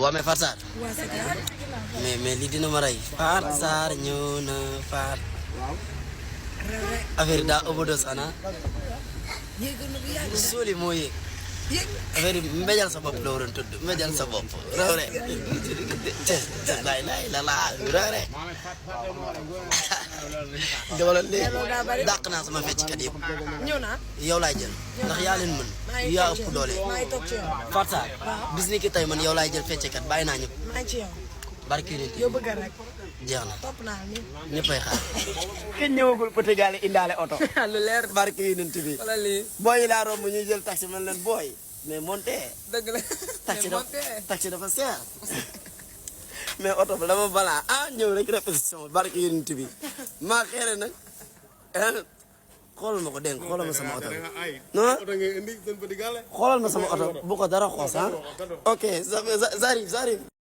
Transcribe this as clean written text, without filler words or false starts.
waa mais Fatou Sarr mais lii dina ma rey Fatou Sarr ñëw na Fatou affaire daa overdose ana suuli moo yéeg affaire yi mbéjal sa bopp la waroon tudd mbéjal sa bopp raw rek lay la laa raw rek dama la léegi dàq naa sama fecckat yëpp yow laay jël ndax yaa leen mën yaa ëpp doole Fatou Sarr bis ni ki tey man yow laay jël fecckat bàyyi naa ñëpp barki nit jeex na ñëppay xaar kenn ñëwagul Petit Gallé indaale oto lu leer barki nit bi booy yi laa romb ñuy jël taxi man leen booy mais monté dëgg la taxi dafa seer mais oto ba dama balaa ñëw rek répétition barki nit bi maa xeere nag xoolal ma ko dégg nga xoolal ma sama oto non xoolal ma sama oto bu ko dara xoos ok j'arrive